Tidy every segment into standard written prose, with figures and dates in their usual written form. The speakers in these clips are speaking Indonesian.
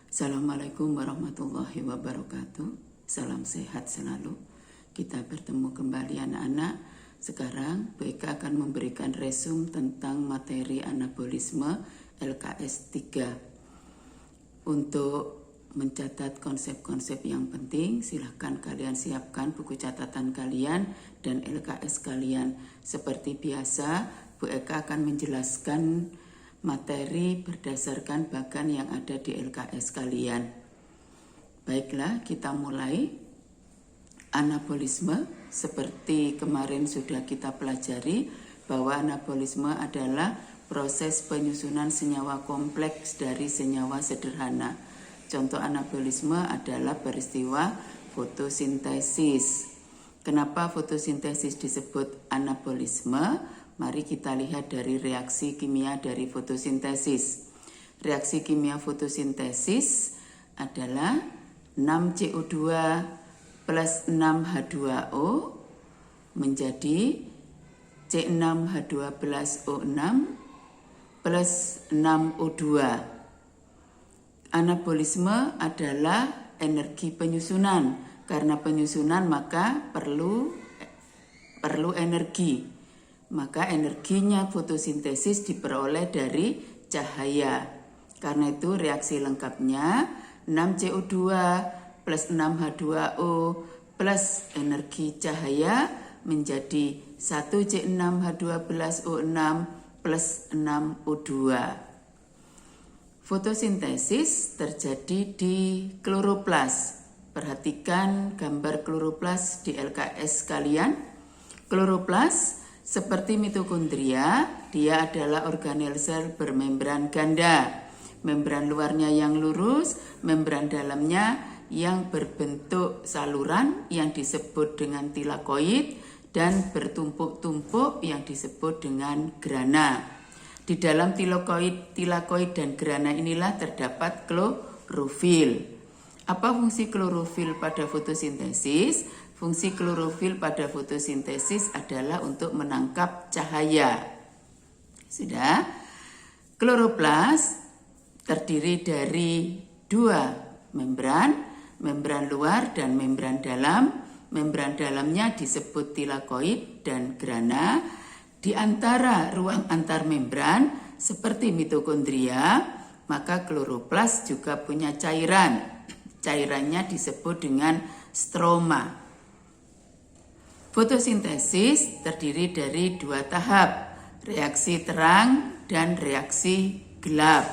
Assalamualaikum warahmatullahi wabarakatuh. Salam sehat selalu. Kita bertemu kembali anak-anak. Sekarang BK akan memberikan resum tentang materi anabolisme LKS 3. Untuk mencatat konsep-konsep yang penting, silahkan kalian siapkan buku catatan kalian dan LKS kalian. Seperti biasa, Bu Eka akan menjelaskan materi berdasarkan bagan yang ada di LKS kalian. Baiklah, kita mulai. Anabolisme, seperti kemarin sudah kita pelajari bahwa anabolisme adalah proses penyusunan senyawa kompleks dari senyawa sederhana. Contoh anabolisme adalah peristiwa fotosintesis. Kenapa fotosintesis disebut anabolisme? Mari kita lihat dari reaksi kimia dari fotosintesis. Reaksi kimia fotosintesis adalah 6CO2 plus 6H2O menjadi C6H12O6 plus 6O2. Anabolisme adalah energi penyusunan. Karena penyusunan maka perlu energi. Maka energinya fotosintesis diperoleh dari cahaya. Karena itu reaksi lengkapnya 6CO2 plus 6H2O plus energi cahaya menjadi 1C6H12O6 plus 6O2. Fotosintesis terjadi di kloroplas. Perhatikan gambar kloroplas di LKS kalian. Kloroplas seperti mitokondria, dia adalah organel sel bermembran ganda. Membran luarnya yang lurus, membran dalamnya yang berbentuk saluran yang disebut dengan tilakoid dan bertumpuk-tumpuk yang disebut dengan grana. Di dalam tilakoid dan grana inilah terdapat klorofil. Apa fungsi klorofil pada fotosintesis? Fungsi klorofil pada fotosintesis adalah untuk menangkap cahaya. Sudah? Kloroplas terdiri dari dua membran, membran luar dan membran dalam. Membran dalamnya disebut tilakoid dan grana. Di antara ruang antar membran seperti mitokondria, maka kloroplas juga punya cairan. Cairannya disebut dengan stroma. Fotosintesis terdiri dari dua tahap, reaksi terang dan reaksi gelap.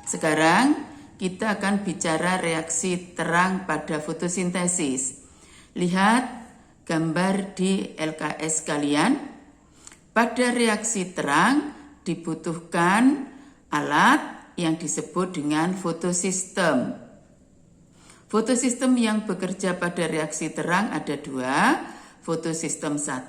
Sekarang kita akan bicara reaksi terang pada fotosintesis. Lihat gambar di LKS kalian. Pada reaksi terang dibutuhkan alat yang disebut dengan fotosistem. Fotosistem yang bekerja pada reaksi terang ada dua, fotosistem 1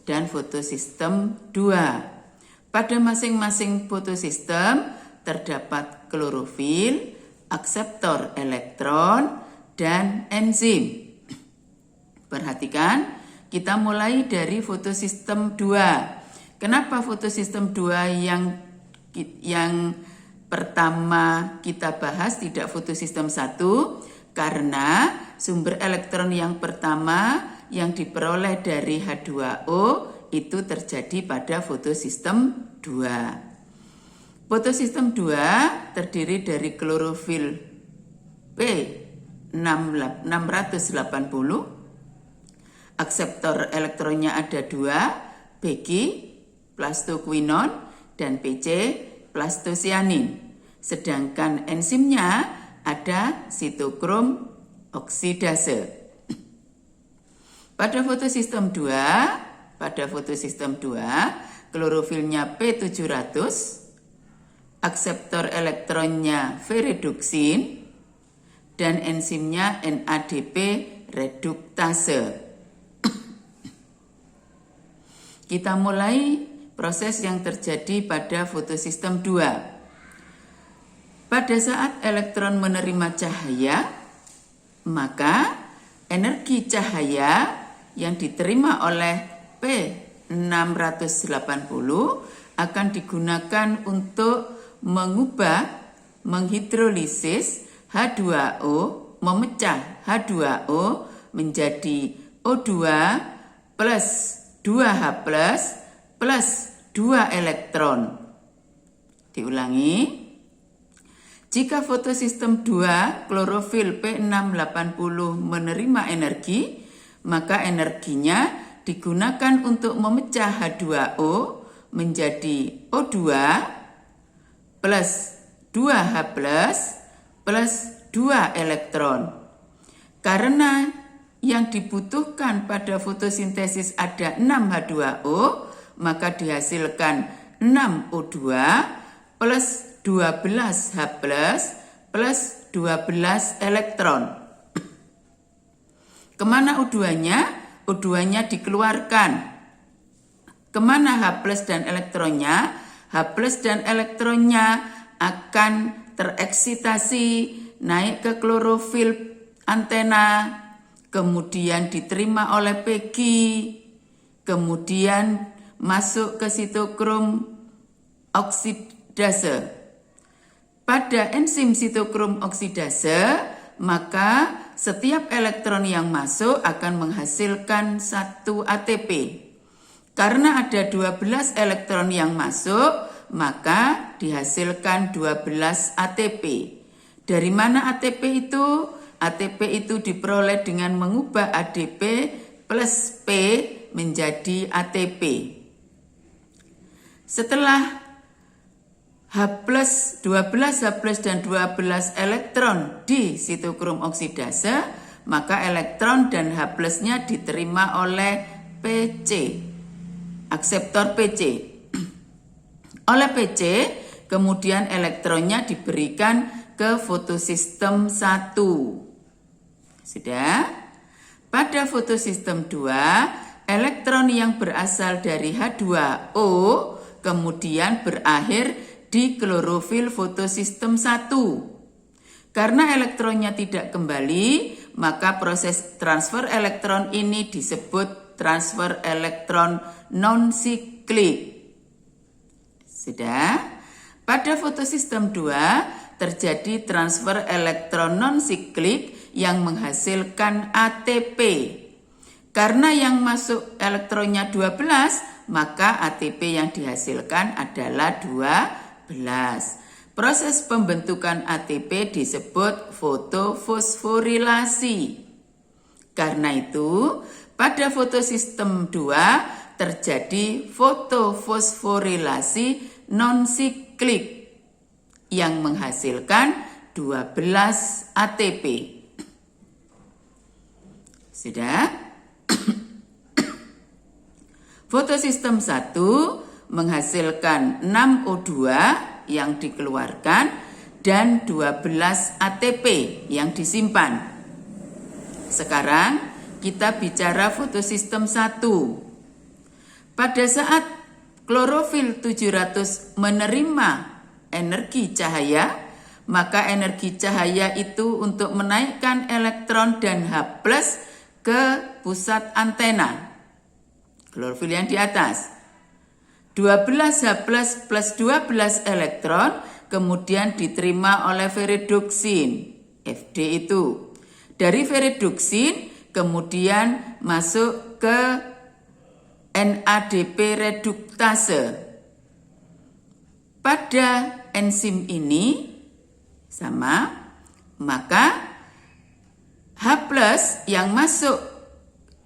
dan fotosistem 2. Pada masing-masing fotosistem terdapat klorofil, akseptor elektron, dan enzim. Perhatikan, kita mulai dari fotosistem 2. Kenapa fotosistem 2 yang pertama kita bahas tidak fotosistem 1? Karena sumber elektron yang pertama yang diperoleh dari H2O itu terjadi pada fotosistem 2. Fotosistem 2 terdiri dari klorofil P680, akseptor elektronnya ada 2, Pg, plastoquinon, dan Pc, plastosianin. Sedangkan enzimnya ada sitokrom oksidase. Pada fotosistem 2, klorofilnya P700, akseptor elektronnya ferredoxin, dan enzimnya NADP reduktase. Kita mulai proses yang terjadi pada fotosistem 2. Pada saat elektron menerima cahaya, maka energi cahaya yang diterima oleh P680 akan digunakan untuk mengubah menghidrolisis H2O, memecah H2O menjadi O2 plus 2H plus 2 elektron. Diulangi. Jika fotosistem 2 klorofil P680 menerima energi, maka energinya digunakan untuk memecah H2O menjadi O2 plus 2H plus 2 elektron. Karena yang dibutuhkan pada fotosintesis ada 6 H2O, maka dihasilkan 6 O2 plus 12 H plus 12 elektron. Kemana O2-nya? O2-nya dikeluarkan. Kemana H plus dan elektronnya? H plus dan elektronnya akan tereksitasi naik ke klorofil antena, kemudian diterima oleh Peggy, kemudian masuk ke sitokrom oksidase. Pada enzim sitokrom oksidase, maka setiap elektron yang masuk akan menghasilkan 1 ATP. Karena ada 12 elektron yang masuk, maka dihasilkan 12 ATP. Dari mana ATP itu? ATP itu diperoleh dengan mengubah ADP plus P menjadi ATP. Setelah H plus, 12 H plus dan 12 elektron di sitokrom oksidase, maka elektron dan H plusnya diterima oleh PC, akseptor PC. Oleh PC, kemudian elektronnya diberikan ke fotosistem 1. Sudah? Pada fotosistem 2, elektron yang berasal dari H2O kemudian berakhir di klorofil fotosistem 1. Karena elektronnya tidak kembali, maka proses transfer elektron ini disebut transfer elektron non-siklik. Sudah? Pada fotosistem 2 terjadi transfer elektron non-siklik yang menghasilkan ATP. Karena yang masuk elektronnya 12, maka ATP yang dihasilkan adalah 12. Proses pembentukan ATP disebut fotofosforilasi. Karena itu, pada fotosistem 2 terjadi fotofosforilasi non-siklik yang menghasilkan 12 ATP. Sudah? Fotosistem 1 menghasilkan 6 O2 yang dikeluarkan dan 12 ATP yang disimpan. Sekarang kita bicara fotosistem 1. Pada saat klorofil 700 menerima energi cahaya, maka energi cahaya itu untuk menaikkan elektron dan H plus ke pusat antena. Klorofil yang di atas. 12H plus 12 elektron kemudian diterima oleh ferredoksin, FD itu. Dari ferredoksin kemudian masuk ke NADP reduktase. Pada enzim ini sama, maka H plus yang masuk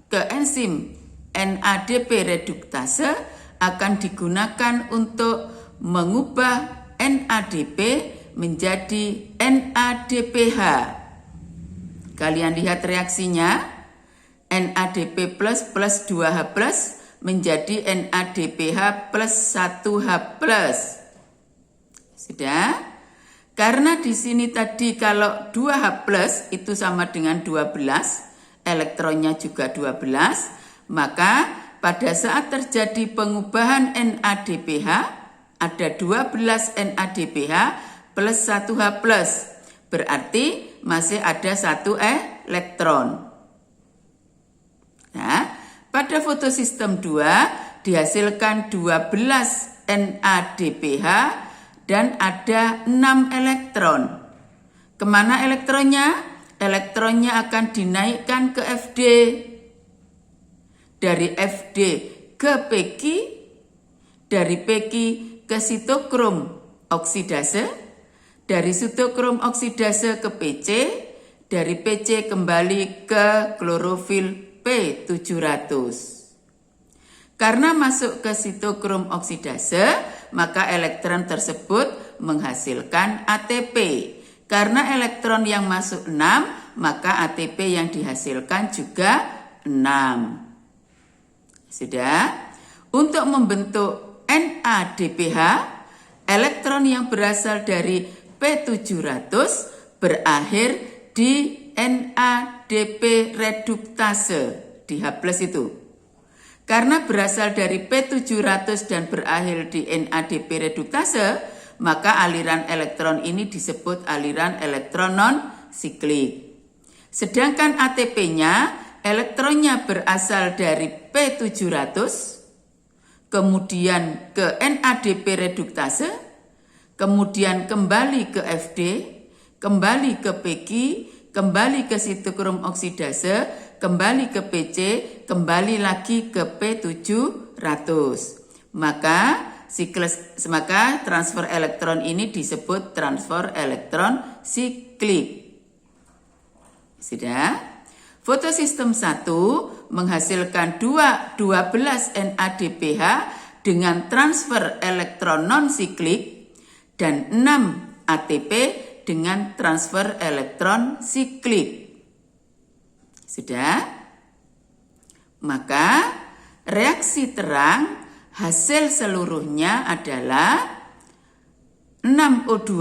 ke enzim NADP reduktase akan digunakan untuk mengubah NADP menjadi NADPH. Kalian lihat reaksinya, NADP plus 2H plus menjadi NADPH plus 1H plus. Sudah? Karena di sini tadi kalau 2H plus itu sama dengan 12, elektronnya juga 12, maka pada saat terjadi pengubahan NADPH, ada 12 NADPH plus 1H plus. Berarti masih ada 1 elektron. Nah, pada fotosistem 2 dihasilkan 12 NADPH dan ada 6 elektron. Kemana elektronnya? Elektronnya akan dinaikkan ke Fd. Dari Fd ke Pg, dari Pg ke sitokrom oksidase, dari sitokrom oksidase ke Pc, dari Pc kembali ke klorofil P700. Karena masuk ke sitokrom oksidase, maka elektron tersebut menghasilkan ATP. Karena elektron yang masuk 6, maka ATP yang dihasilkan juga 6. Sudah? Untuk membentuk NADPH, elektron yang berasal dari P700 berakhir di NADP reduktase, di H+ itu. Karena berasal dari P700 dan berakhir di NADP reduktase, maka aliran elektron ini disebut aliran elektron non-siklik. Sedangkan ATP-nya, elektronnya berasal dari P700, kemudian ke NADP reduktase, kemudian kembali ke Fd, kembali ke Pg, kembali ke sitokrom oksidase, kembali ke Pc, kembali lagi ke P700. Maka transfer elektron ini disebut transfer elektron siklik. Sudah? Fotosistem 1 menghasilkan 12 NADPH dengan transfer elektron non-siklik dan 6 ATP dengan transfer elektron siklik. Sudah? Maka reaksi terang hasil seluruhnya adalah 6O2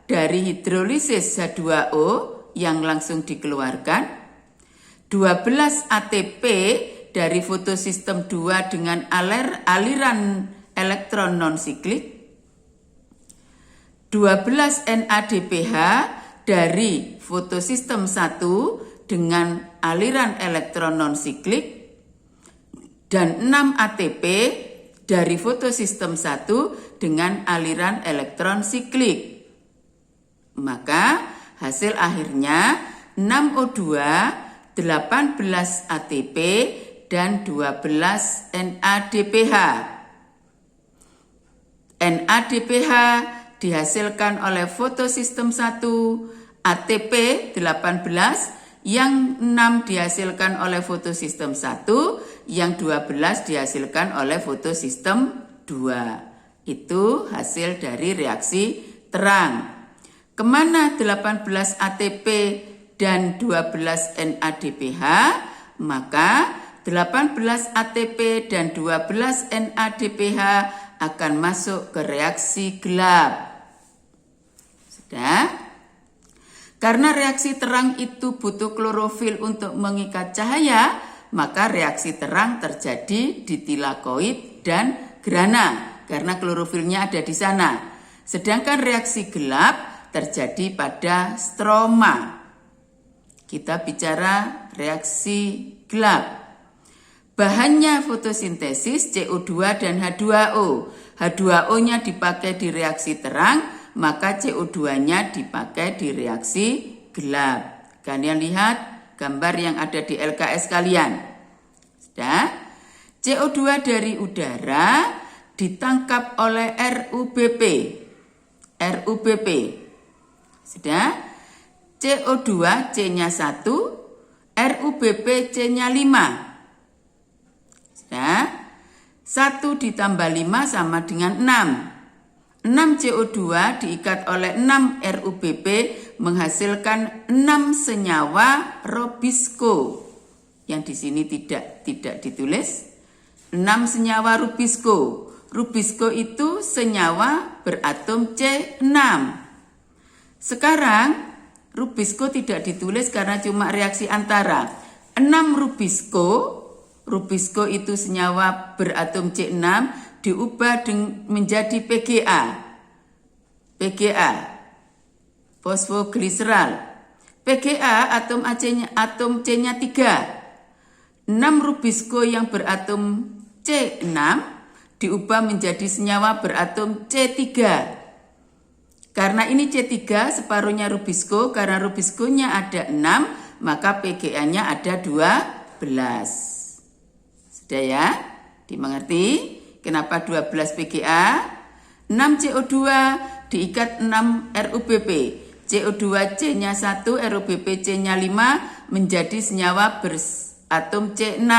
dari hidrolisis H2O yang langsung dikeluarkan, 12 ATP dari fotosistem 2 dengan aliran elektron non-siklik, 12 NADPH dari fotosistem 1 dengan aliran elektron non-siklik, dan 6 ATP dari fotosistem 1 dengan aliran elektron siklik. Maka hasil akhirnya 6O2, 18 ATP, dan 12 NADPH. NADPH dihasilkan oleh fotosistem 1, ATP 18, yang 6 dihasilkan oleh fotosistem 1, yang 12 dihasilkan oleh fotosistem 2. Itu hasil dari reaksi terang. Kemana 18 ATP dan 12 NADPH? Maka 18 ATP dan 12 NADPH akan masuk ke reaksi gelap. Sudah? Karena reaksi terang itu butuh klorofil untuk mengikat cahaya, maka reaksi terang terjadi di tilakoid dan grana karena klorofilnya ada di sana. Sedangkan reaksi gelap terjadi pada stroma. Kita bicara reaksi gelap. Bahannya fotosintesis CO2 dan H2O. H2O-nya dipakai di reaksi terang, maka CO2-nya dipakai di reaksi gelap. Kalian lihat gambar yang ada di LKS kalian. Sudah? CO2 dari udara ditangkap oleh RUBP. RUBP. Sudah? CO2 C-nya 1, RUBP C-nya 5. Sudah? 1 ditambah 5 sama dengan 6. 6 CO2 diikat oleh 6 RUBP menghasilkan 6 senyawa Robisco. Yang di sini tidak ditulis. 6 senyawa Rubisco. Rubisco itu senyawa beratom C6. Sekarang Rubisco tidak ditulis karena cuma reaksi antara. 6 Rubisco itu senyawa beratom C6 diubah menjadi PGA. PGA, fosfogliseral. PGA atom C-nya 3. 6 Rubisco yang beratom C6 diubah menjadi senyawa beratom C3. Karena ini C3 separuhnya Rubisco, karena Rubisco-nya ada 6, maka PGA-nya ada 12. Sudah ya? Dimengerti? Kenapa 12 PGA? 6 CO2 diikat 6 RUBP. CO2 C-nya 1, RUBP C-nya 5 menjadi senyawa beratom C6.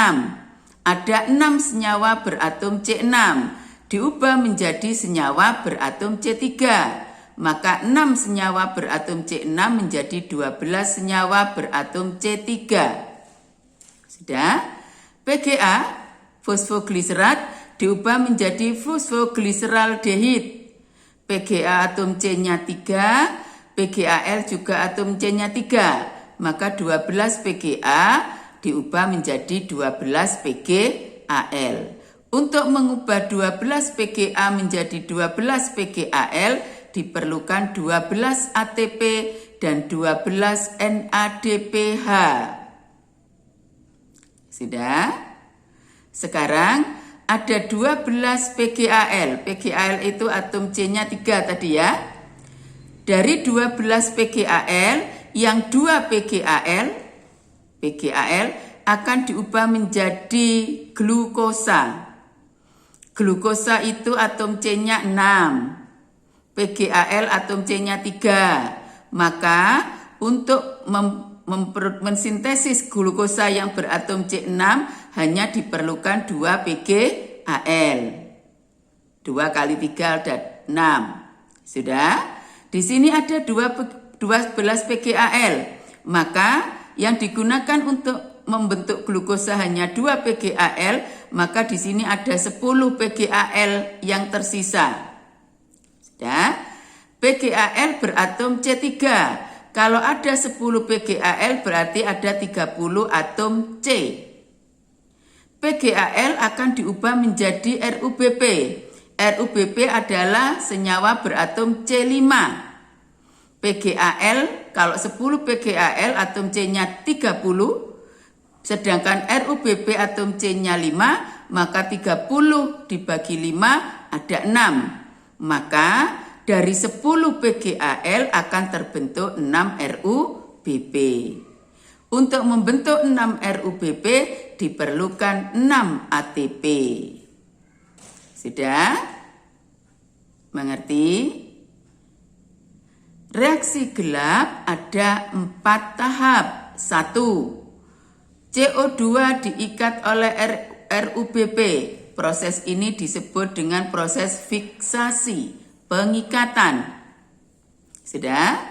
Ada 6 senyawa beratom C6 diubah menjadi senyawa beratom C3. Maka 6 senyawa beratom C6 menjadi 12 senyawa beratom C3. Sudah? PGA, fosfogliserat, diubah menjadi fosfogliseraldehid. PGA atom C-nya 3, PGAL juga atom C-nya 3. Maka 12 PGA diubah menjadi 12 PGAL. Untuk mengubah 12 PGA menjadi 12 PGAL, diperlukan 12 ATP dan 12 NADPH. Sudah? Sekarang ada 12 PGAL. PGAL itu atom C-nya 3 tadi ya. Dari 12 PGAL, yang 2 PGAL akan diubah menjadi glukosa. Glukosa itu atom C-nya 6. PGAL atom C-nya 3. Maka untuk mensintesis glukosa yang beratom C6 hanya diperlukan 2 PGAL. 2 kali 3 ada 6. Sudah? Di sini ada 12 PGAL. Maka yang digunakan untuk membentuk glukosa hanya 2 PGAL, maka di sini ada 10 PGAL yang tersisa. Sudah? PGAL beratom C3. Kalau ada 10 PGAL berarti ada 30 atom C. PGAL akan diubah menjadi RUBP. RUBP adalah senyawa beratom C5. PGAL, kalau 10 PGAL atom C-nya 30, sedangkan RUBP atom C-nya 5, maka 30 dibagi 5 ada 6. Maka dari 10 PGAL akan terbentuk 6 RUBP. Untuk membentuk 6 RUBP diperlukan 6 ATP. Sudah? Mengerti? Reaksi gelap ada 4 tahap. 1. CO2 diikat oleh RUBP. Proses ini disebut dengan proses fiksasi, pengikatan. Sudah?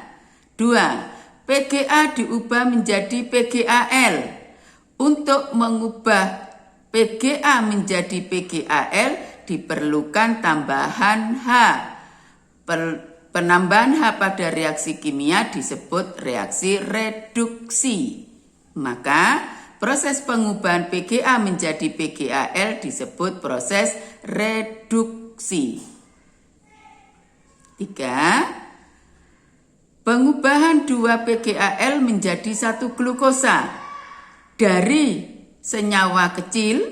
2. PGA diubah menjadi PGAL. Untuk mengubah PGA menjadi PGAL diperlukan tambahan H. Penambahan H pada reaksi kimia disebut reaksi reduksi. Maka proses pengubahan PGA menjadi PGAL disebut proses reduksi. 3. Pengubahan 2 PGAL menjadi 1 glukosa. Dari senyawa kecil,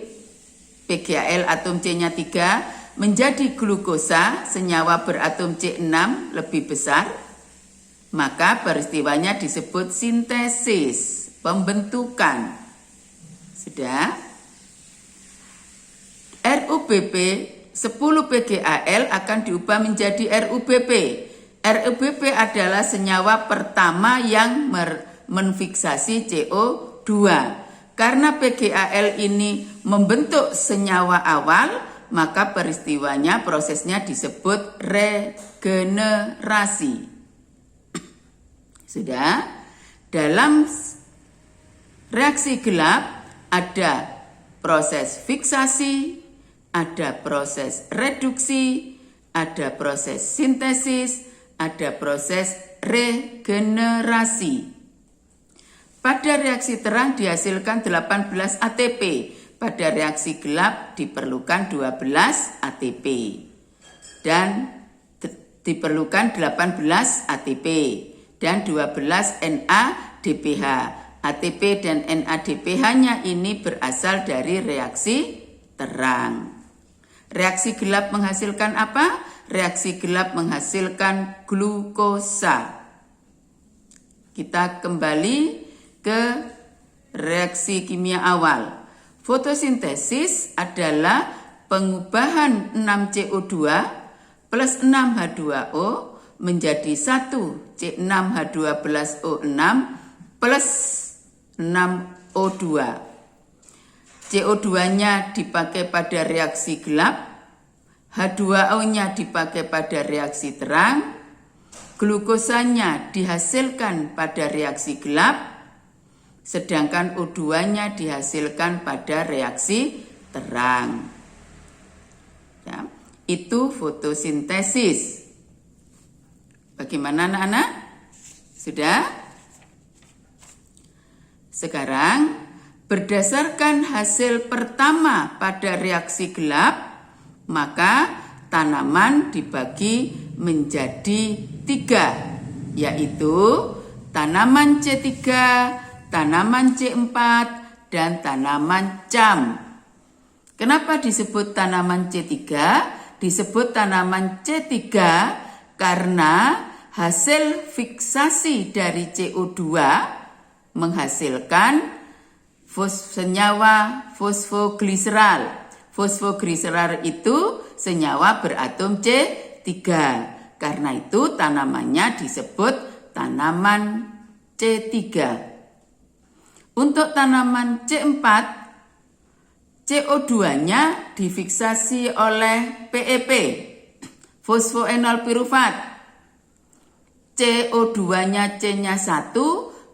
PGAL atom C-nya 3, menjadi glukosa, senyawa beratom C6 lebih besar, maka peristiwanya disebut sintesis, pembentukan. Sudah? RUBP 10 PGAL akan diubah menjadi RUBP. RUBP adalah senyawa pertama yang menfiksasi CO2. Karena PGAL ini membentuk senyawa awal, maka peristiwanya, prosesnya disebut regenerasi. Sudah? Dalam reaksi gelap ada proses fiksasi, ada proses reduksi, ada proses sintesis, ada proses regenerasi. Pada reaksi terang dihasilkan 18 ATP. Pada reaksi gelap diperlukan 12 ATP. Dan diperlukan 18 ATP dan 12 NADPH. ATP dan NADPH-nya ini berasal dari reaksi terang. Reaksi gelap menghasilkan apa? reaksi gelap menghasilkan glukosa. Kita kembali ke reaksi kimia awal. Fotosintesis adalah pengubahan 6CO2 plus 6H2O menjadi 1 C6H12O6 plus 6O2. CO2-nya dipakai pada reaksi gelap, H2O-nya dipakai pada reaksi terang, glukosanya dihasilkan pada reaksi gelap, sedangkan O2-nya dihasilkan pada reaksi terang. Ya, itu fotosintesis. Bagaimana anak-anak? Sudah? Sekarang, berdasarkan hasil pertama pada reaksi gelap, maka tanaman dibagi menjadi 3, yaitu tanaman C3, tanaman C4, dan tanaman cam. Kenapa disebut tanaman C3? Disebut tanaman C3 karena hasil fiksasi dari CO2 menghasilkan senyawa fosfogliseral. Fosfogliseral itu senyawa beratom C3. Karena itu tanamannya disebut tanaman C3. Untuk tanaman C4, CO2-nya difiksasi oleh PEP, fosfoenol pirufat. CO2-nya C-nya 1,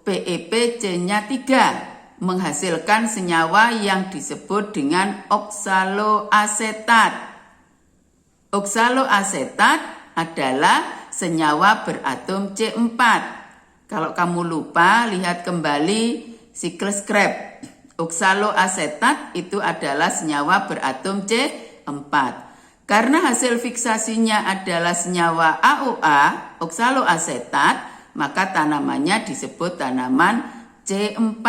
PEP C-nya 3. Menghasilkan senyawa yang disebut dengan oksaloasetat. Oksaloasetat adalah senyawa beratom C4. Kalau kamu lupa, lihat kembali siklus Krebs. Oksaloasetat itu adalah senyawa beratom C4. Karena hasil fiksasinya adalah senyawa AOA, oksaloasetat, maka tanamannya disebut tanaman C4.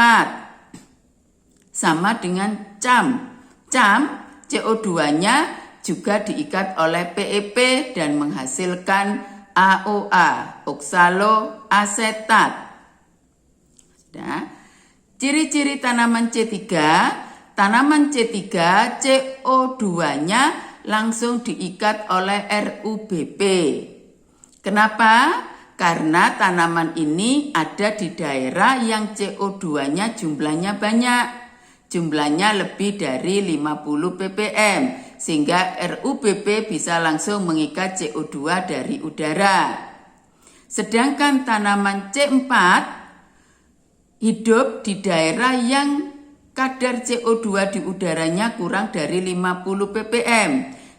Sama dengan cam. Cam, CO2-nya juga diikat oleh PEP dan menghasilkan AOA, oksaloasetat. Nah, ciri-ciri tanaman C3, tanaman C3 CO2-nya langsung diikat oleh RUBP. Kenapa? Karena tanaman ini ada di daerah yang CO2-nya jumlahnya banyak. Jumlahnya lebih dari 50 ppm, sehingga RUBP bisa langsung mengikat CO2 dari udara. Sedangkan tanaman C4 hidup di daerah yang kadar CO2 di udaranya kurang dari 50 ppm.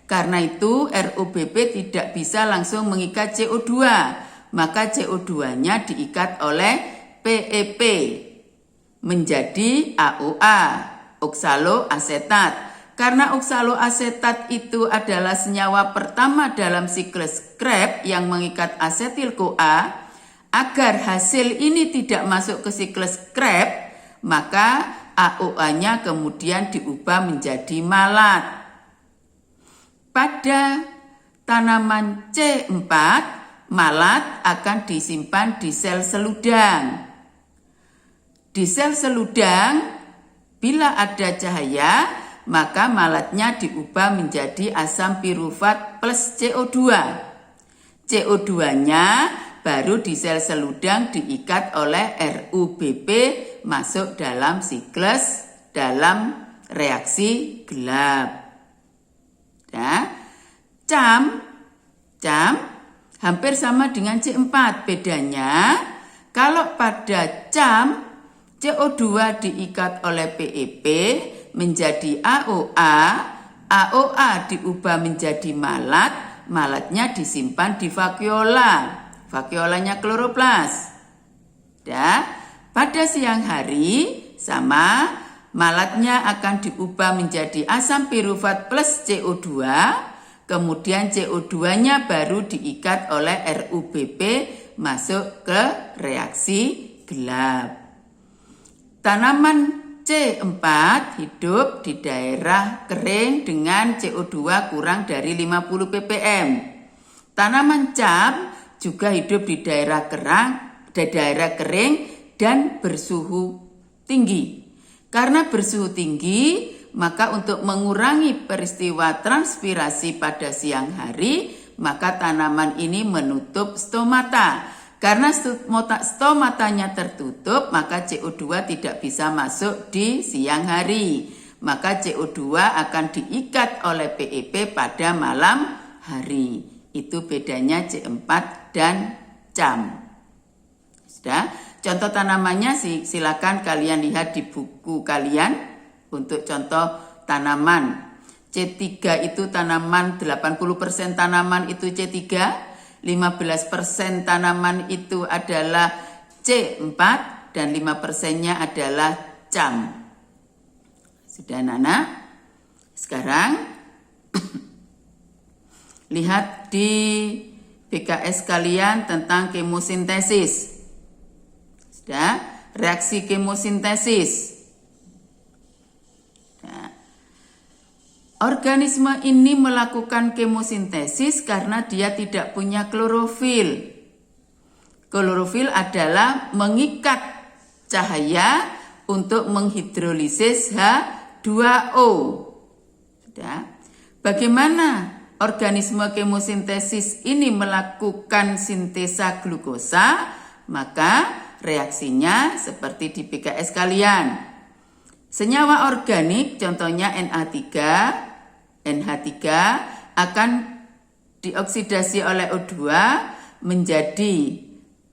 Karena itu RUBP tidak bisa langsung mengikat CO2, maka CO2-nya diikat oleh PEP menjadi AOA, oksaloasetat. Karena oksaloasetat itu adalah senyawa pertama dalam siklus Krebs yang mengikat asetil-CoA, agar hasil ini tidak masuk ke siklus Krebs, maka AOA-nya kemudian diubah menjadi malat. Pada tanaman C4, malat akan disimpan di sel seludang. Di sel seludang, bila ada cahaya, maka malatnya diubah menjadi asam pirufat plus CO2. CO2-nya baru di sel seludang diikat oleh RUBP masuk dalam siklus dalam reaksi gelap. Nah, cam hampir sama dengan C4. Bedanya, kalau pada cam CO2 diikat oleh PEP menjadi AOA, AOA diubah menjadi malat, malatnya disimpan di vakuola, vakuolanya kloroplas. Pada siang hari sama, malatnya akan diubah menjadi asam pirufat plus CO2, kemudian CO2-nya baru diikat oleh RUBP masuk ke reaksi gelap. Tanaman C4 hidup di daerah kering dengan CO2 kurang dari 50 ppm. Tanaman cam juga hidup di daerah kering dan bersuhu tinggi. Karena bersuhu tinggi, maka untuk mengurangi peristiwa transpirasi pada siang hari, maka tanaman ini menutup stomata. Karena stomatanya tertutup, maka CO2 tidak bisa masuk di siang hari. Maka CO2 akan diikat oleh PEP pada malam hari. Itu bedanya C4 dan cam. Sudah? Contoh tanamannya silakan kalian lihat di buku kalian untuk contoh tanaman. C3 itu tanaman, 80% tanaman itu C3, 15% tanaman itu adalah C4, dan 5%-nya adalah cam. Sudah anak-anak? Sekarang lihat di BKS kalian tentang kemosintesis. Sudah, reaksi kemosintesis. Nah, organisme ini melakukan kemosintesis karena dia tidak punya klorofil. Klorofil adalah mengikat cahaya untuk menghidrolisis H2O. Sudah. Bagaimana organisme kemosintesis ini melakukan sintesa glukosa? Maka reaksinya seperti di PKS kalian. Senyawa organik contohnya NH3 akan dioksidasi oleh O2 menjadi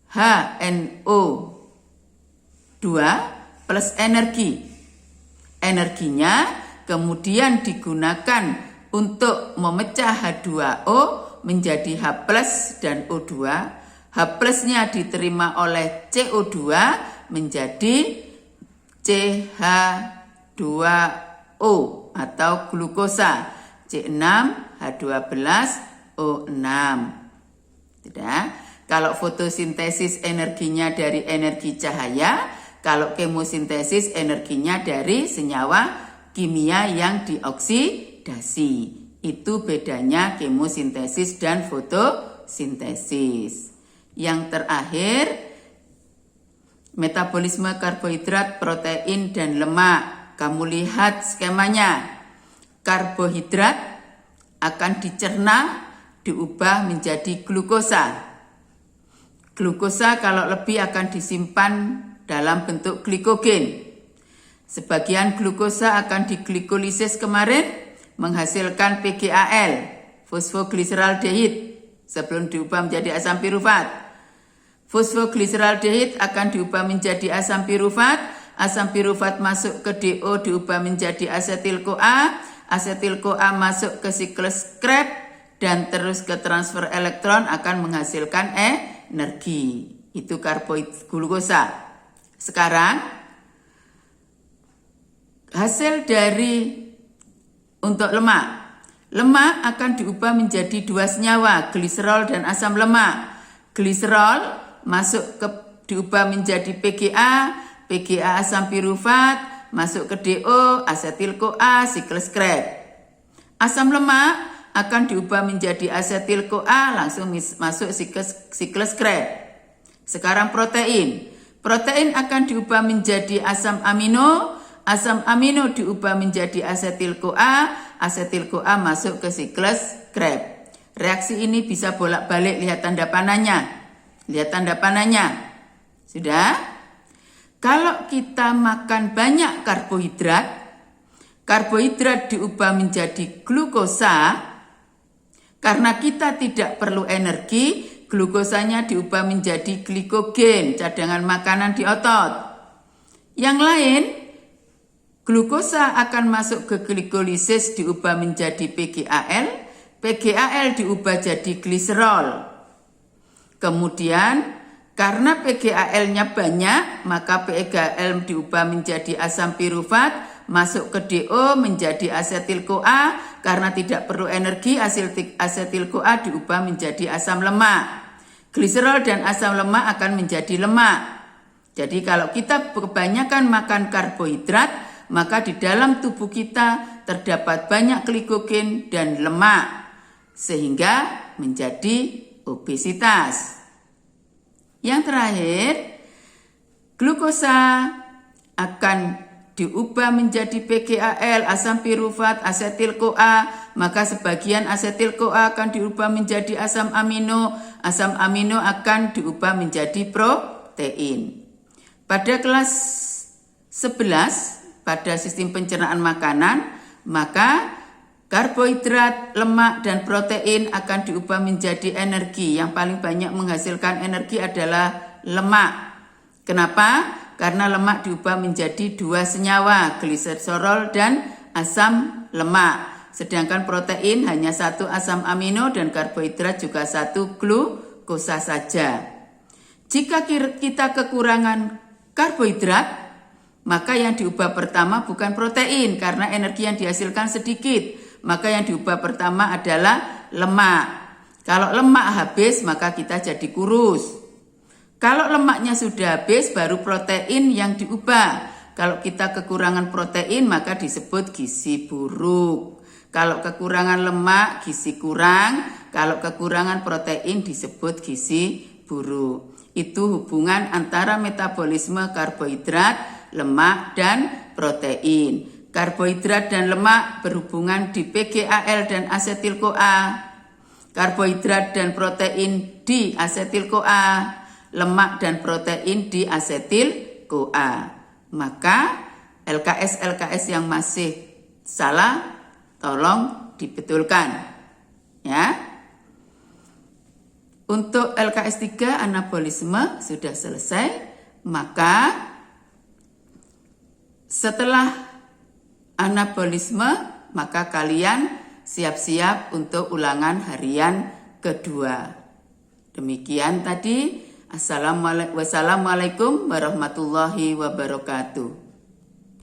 HNO2 plus energi. Energinya kemudian digunakan untuk memecah H2O menjadi H+ dan O2. H+-nya diterima oleh CO2 menjadi CH2O atau glukosa, C6H12O6. Tidak? Kalau fotosintesis energinya dari energi cahaya, kalau kemosintesis energinya dari senyawa kimia yang dioksidasi. Itu bedanya kemosintesis dan fotosintesis. Yang terakhir, metabolisme karbohidrat, protein, dan lemak. Kamu lihat skemanya. Karbohidrat akan dicerna, diubah menjadi glukosa. Glukosa kalau lebih akan disimpan dalam bentuk glikogen. Sebagian glukosa akan diglikolisis kemarin, menghasilkan PGAL, fosfoglyceraldehid, sebelum diubah menjadi asam pirufat. Fosfoglyceraldehid akan diubah menjadi asam pirufat masuk ke DO diubah menjadi asetil-CoA masuk ke siklus Krebs dan terus ke transfer elektron akan menghasilkan energi. Itu karbohidrat glukosa. Sekarang hasil dari untuk lemak. Lemak akan diubah menjadi dua senyawa, gliserol dan asam lemak. Gliserol diubah menjadi PGA asam pirufat, masuk ke DO, asetil-CoA, siklus Krebs. Asam lemak akan diubah menjadi asetil-CoA, langsung masuk siklus Krebs. Sekarang protein. Protein akan diubah menjadi asam amino diubah menjadi asetil-CoA masuk ke siklus Krebs. Reaksi ini bisa bolak-balik, lihat tanda panahnya. Sudah? Kalau kita makan banyak karbohidrat diubah menjadi glukosa, karena kita tidak perlu energi, glukosanya diubah menjadi glikogen, cadangan makanan di otot. Yang lain, glukosa akan masuk ke glikolisis diubah menjadi PGAL diubah jadi gliserol. Kemudian karena PGAL-nya banyak, maka PGAL diubah menjadi asam pirufat, masuk ke DO menjadi asetil-CoA, karena tidak perlu energi, asetil-CoA diubah menjadi asam lemak. Gliserol dan asam lemak akan menjadi lemak. Jadi kalau kita kebanyakan makan karbohidrat, maka di dalam tubuh kita terdapat banyak glikogen dan lemak. Sehingga menjadi obesitas. Yang terakhir, glukosa akan diubah menjadi PGAL, asam pirufat, asetil-CoA, maka sebagian asetil-CoA akan diubah menjadi asam amino akan diubah menjadi protein. Pada kelas 11, pada sistem pencernaan makanan, maka karbohidrat, lemak, dan protein akan diubah menjadi energi. Yang paling banyak menghasilkan energi adalah lemak. Kenapa? Karena lemak diubah menjadi 2 senyawa, gliserol dan asam lemak. Sedangkan protein hanya 1 asam amino dan karbohidrat juga 1 glukosa saja. Jika kita kekurangan karbohidrat, maka yang diubah pertama bukan protein karena energi yang dihasilkan sedikit. Maka yang diubah pertama adalah lemak. Kalau lemak habis, maka kita jadi kurus. Kalau lemaknya sudah habis, baru protein yang diubah. Kalau kita kekurangan protein, maka disebut gizi buruk. Kalau kekurangan lemak, gizi kurang. Kalau kekurangan protein, disebut gizi buruk. Itu hubungan antara metabolisme karbohidrat, lemak, dan protein. Karbohidrat dan lemak berhubungan di PGAL dan asetil-CoA. Karbohidrat dan protein di asetil-CoA. Lemak dan protein di asetil-CoA. Maka LKS-LKS yang masih salah, tolong dibetulkan. Ya. Untuk LKS 3 anabolisme sudah selesai, maka setelah anabolisme maka kalian siap-siap untuk ulangan harian kedua. Demikian tadi. Wassalamualaikum warahmatullahi wabarakatuh.